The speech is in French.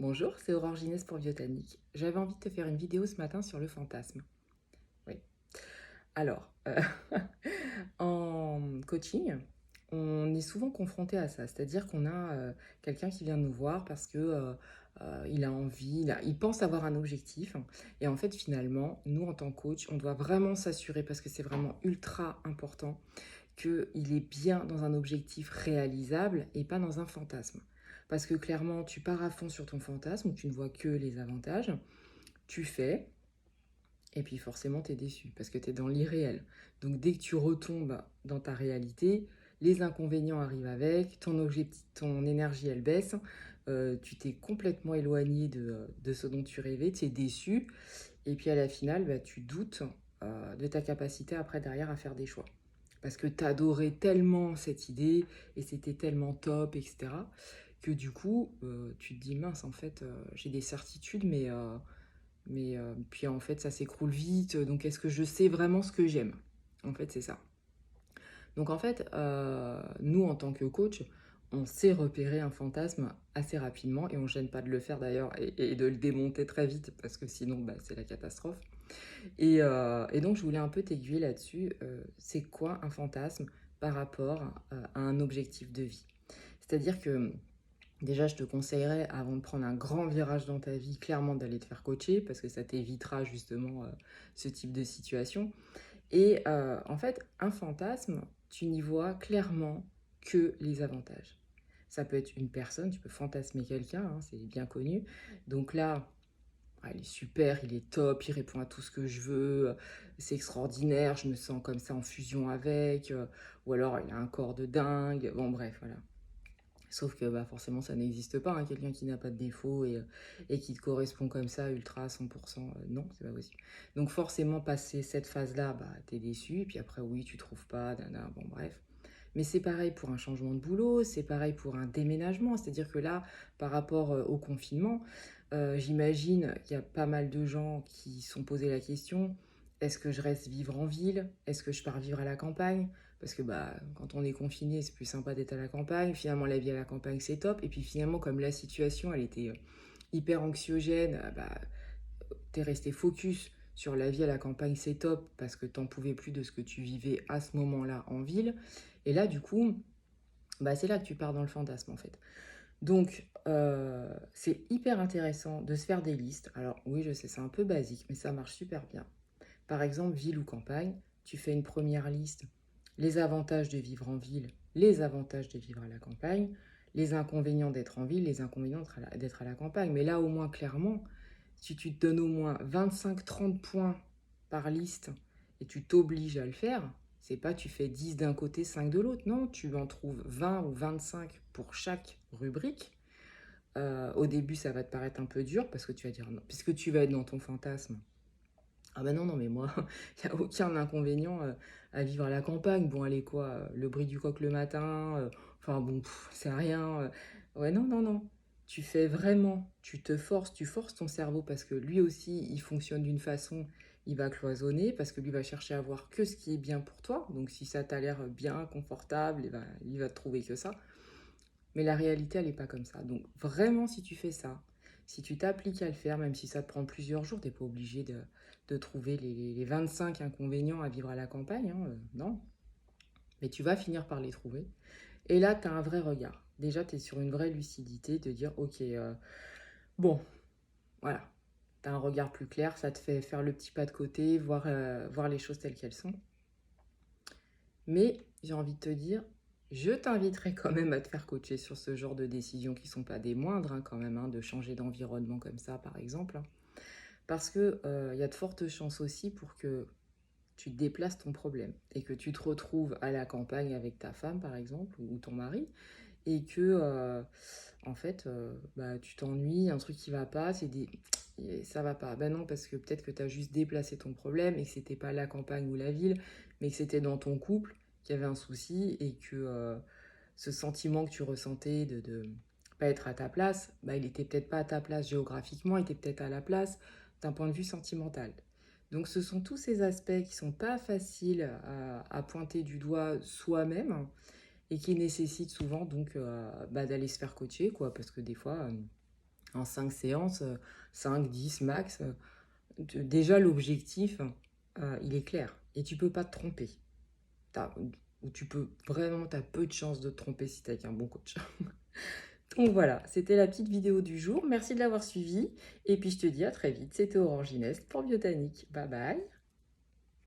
Bonjour, c'est Aurore Ginès pour Biotanique. J'avais envie de te faire une vidéo ce matin sur le fantasme. Oui. Alors, en coaching, on est souvent confronté à ça, c'est-à-dire qu'on a quelqu'un qui vient nous voir parce que il a envie, il pense avoir un objectif, et en fait finalement, nous en tant que coach, on doit vraiment s'assurer, parce que c'est vraiment ultra important, qu'il est bien dans un objectif réalisable et pas dans un fantasme. Parce que clairement, tu pars à fond sur ton fantasme, où tu ne vois que les avantages, tu fais, et puis forcément, tu es déçu, parce que tu es dans l'irréel. Donc dès que tu retombes dans ta réalité, les inconvénients arrivent avec, ton objectif, ton énergie, elle baisse, tu t'es complètement éloigné de ce dont tu rêvais, tu es déçu, et puis à la finale, bah, tu doutes de ta capacité après derrière à faire des choix. Parce que tu adorais tellement cette idée, et c'était tellement top, etc., que du coup, tu te dis, mince, en fait, j'ai des certitudes, mais puis en fait, ça s'écroule vite, donc est-ce que je sais vraiment ce que j'aime? En fait, c'est ça. Donc en fait, nous, en tant que coach, on sait repérer un fantasme assez rapidement, et on ne gêne pas de le faire d'ailleurs, et de le démonter très vite, parce que sinon, bah, c'est la catastrophe. Et donc, je voulais un peu t'aiguiller là-dessus. C'est quoi un fantasme par rapport à un objectif de vie? C'est-à-dire que déjà, je te conseillerais, avant de prendre un grand virage dans ta vie, clairement d'aller te faire coacher, parce que ça t'évitera justement ce type de situation. Et en fait, un fantasme, tu n'y vois clairement que les avantages. Ça peut être une personne, tu peux fantasmer quelqu'un, hein, c'est bien connu. Donc là, ah, il est super, il est top, il répond à tout ce que je veux, c'est extraordinaire, je me sens comme ça en fusion avec, ou alors il a un corps de dingue, bon bref, voilà. Sauf que bah, forcément ça n'existe pas, hein, quelqu'un qui n'a pas de défaut et qui te correspond comme ça, ultra à 100%, non, c'est pas possible. Donc forcément, passer cette phase-là, bah, t'es déçu, et puis après oui, tu trouves pas, bon bref. Mais c'est pareil pour un changement de boulot, c'est pareil pour un déménagement. C'est-à-dire que là, par rapport au confinement, j'imagine qu'il y a pas mal de gens qui se sont posé la question, est-ce que je reste vivre en ville? Est-ce que je pars vivre à la campagne? Parce que bah, quand on est confiné, c'est plus sympa d'être à la campagne. Finalement, la vie à la campagne, c'est top. Et puis finalement, comme la situation, elle était hyper anxiogène, bah, t'es resté focus sur la vie à la campagne, c'est top, parce que t'en pouvais plus de ce que tu vivais à ce moment-là en ville. Et là, du coup, bah, c'est là que tu pars dans le fantasme, en fait. Donc, c'est hyper intéressant de se faire des listes. Alors, oui, je sais, c'est un peu basique, mais ça marche super bien. Par exemple, ville ou campagne, tu fais une première liste. Les avantages de vivre en ville, les avantages de vivre à la campagne, les inconvénients d'être en ville, les inconvénients d'être à la campagne. Mais là, au moins, clairement, si tu te donnes au moins 25-30 points par liste et tu t'obliges à le faire, c'est pas tu fais 10 d'un côté, 5 de l'autre. Non, tu en trouves 20 ou 25 pour chaque rubrique. Au début, ça va te paraître un peu dur parce que tu vas dire non, puisque tu vas être dans ton fantasme. Ah ben non, non, mais moi, il n'y a aucun inconvénient à vivre à la campagne. Bon, allez, quoi, le bruit du coq le matin, enfin bon, c'est rien. Ouais, non, non, non. Tu fais vraiment, tu forces ton cerveau, parce que lui aussi, il fonctionne d'une façon, il va cloisonner, parce que lui va chercher à voir que ce qui est bien pour toi. Donc si ça t'a l'air bien, confortable, il va te trouver que ça. Mais la réalité, elle n'est pas comme ça. Donc vraiment, si tu fais ça, si tu t'appliques à le faire, même si ça te prend plusieurs jours, tu n'es pas obligé de trouver les 25 inconvénients à vivre à la campagne, hein, non. Mais tu vas finir par les trouver. Et là, tu as un vrai regard. Déjà, tu es sur une vraie lucidité de dire, ok, bon, voilà. Tu as un regard plus clair, ça te fait faire le petit pas de côté, voir les choses telles qu'elles sont. Mais j'ai envie de te dire, je t'inviterai quand même à te faire coacher sur ce genre de décisions qui ne sont pas des moindres, hein, quand même, hein, de changer d'environnement comme ça, par exemple, hein. Parce que y a de fortes chances aussi pour que tu déplaces ton problème et que tu te retrouves à la campagne avec ta femme, par exemple, ou ton mari, et que, en fait, bah, tu t'ennuies, un truc qui va pas, ça va pas. Ben non, parce que peut-être que tu as juste déplacé ton problème et que c'était pas la campagne ou la ville, mais que c'était dans ton couple qu'il y avait un souci, et que ce sentiment que tu ressentais de pas être à ta place, bah, il était peut-être pas à ta place géographiquement, il était peut-être à la place d'un point de vue sentimental. Donc ce sont tous ces aspects qui sont pas faciles à pointer du doigt soi-même, et qui nécessitent souvent donc bah, d'aller se faire coacher, quoi, parce que des fois, En 5 séances, 5, 10 max, déjà l'objectif, il est clair et tu peux pas te tromper. T'as, ou tu peux vraiment, tu as peu de chances de te tromper si tu es avec un bon coach. Donc voilà, c'était la petite vidéo du jour. Merci de l'avoir suivie. Et puis je te dis à très vite. C'était Orange Inès pour Biotanique. Bye bye.